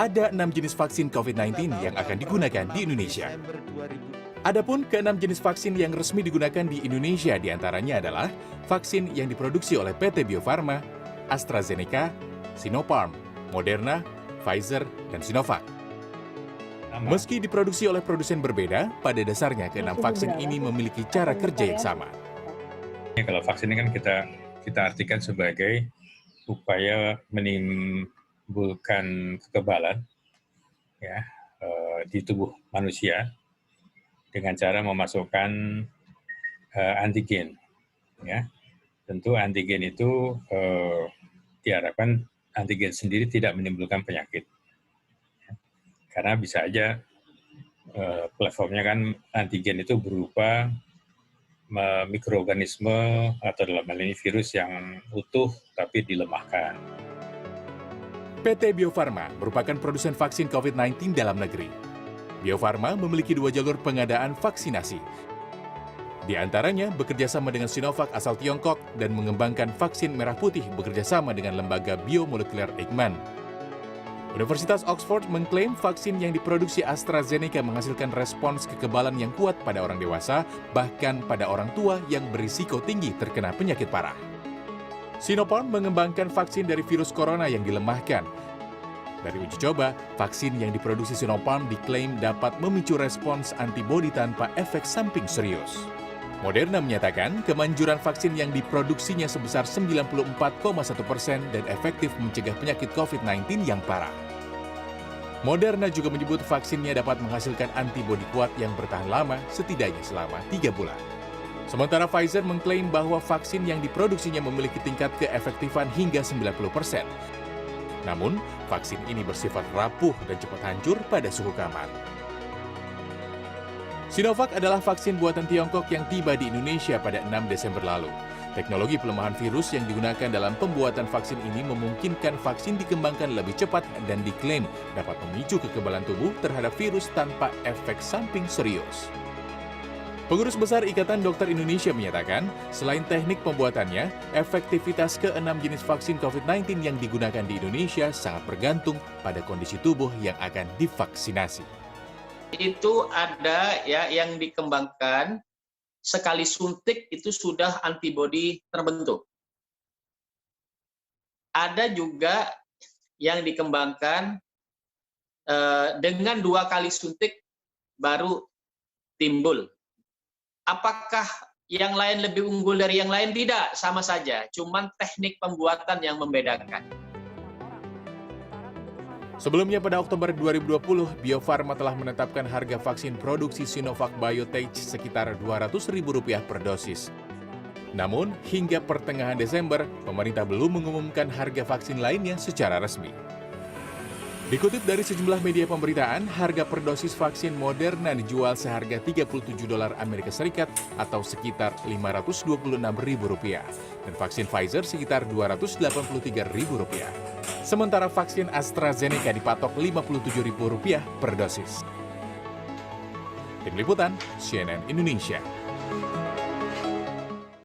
Ada 6 jenis vaksin COVID-19 yang akan digunakan di Indonesia. Adapun ke-6 jenis vaksin yang resmi digunakan di Indonesia diantaranya adalah vaksin yang diproduksi oleh PT Bio Farma, AstraZeneca, Sinopharm, Moderna, Pfizer, dan Sinovac. Meski diproduksi oleh produsen berbeda, pada dasarnya ke-6 vaksin ini memiliki cara kerja yang sama. Kalau vaksin ini kan kita artikan sebagai upaya menimbulkan kekebalan ya di tubuh manusia dengan cara memasukkan antigen. Ya, tentu antigen itu diharapkan antigen sendiri tidak menimbulkan penyakit, karena bisa aja platformnya kan antigen itu berupa mikroorganisme atau dalam hal ini virus yang utuh tapi dilemahkan. PT Bio Farma merupakan produsen vaksin COVID-19 dalam negeri. Bio Farma memiliki 2 jalur pengadaan vaksinasi. Di antaranya bekerjasama dengan Sinovac asal Tiongkok dan mengembangkan vaksin merah putih bekerjasama dengan lembaga biomolekuler Eijkman. Universitas Oxford mengklaim vaksin yang diproduksi AstraZeneca menghasilkan respons kekebalan yang kuat pada orang dewasa, bahkan pada orang tua yang berisiko tinggi terkena penyakit parah. Sinopharm mengembangkan vaksin dari virus corona yang dilemahkan. Dari uji coba, vaksin yang diproduksi Sinopharm diklaim dapat memicu respons antibodi tanpa efek samping serius. Moderna menyatakan kemanjuran vaksin yang diproduksinya sebesar 94,1% dan efektif mencegah penyakit COVID-19 yang parah. Moderna juga menyebut vaksinnya dapat menghasilkan antibodi kuat yang bertahan lama setidaknya selama 3 bulan. Sementara Pfizer mengklaim bahwa vaksin yang diproduksinya memiliki tingkat keefektifan hingga 90%. Namun, vaksin ini bersifat rapuh dan cepat hancur pada suhu kamar. Sinovac adalah vaksin buatan Tiongkok yang tiba di Indonesia pada 6 Desember lalu. Teknologi pelemahan virus yang digunakan dalam pembuatan vaksin ini memungkinkan vaksin dikembangkan lebih cepat dan diklaim dapat memicu kekebalan tubuh terhadap virus tanpa efek samping serius. Pengurus Besar Ikatan Dokter Indonesia menyatakan, selain teknik pembuatannya, efektivitas ke-6 jenis vaksin COVID-19 yang digunakan di Indonesia sangat bergantung pada kondisi tubuh yang akan divaksinasi. Itu ada ya yang dikembangkan sekali suntik itu sudah antibodi terbentuk. Ada juga yang dikembangkan dengan 2 kali suntik baru timbul. Apakah yang lain lebih unggul dari yang lain? Tidak, sama saja. Cuman teknik pembuatan yang membedakan. Sebelumnya pada Oktober 2020, Bio Farma telah menetapkan harga vaksin produksi Sinovac Biotech sekitar Rp200.000 per dosis. Namun, hingga pertengahan Desember, pemerintah belum mengumumkan harga vaksin lainnya secara resmi. Dikutip dari sejumlah media pemberitaan, harga per dosis vaksin Moderna dijual seharga $37 Amerika Serikat atau sekitar Rp526.000 dan vaksin Pfizer sekitar Rp283.000. Sementara vaksin AstraZeneca dipatok Rp57.000 per dosis. Tim Liputan, CNN Indonesia.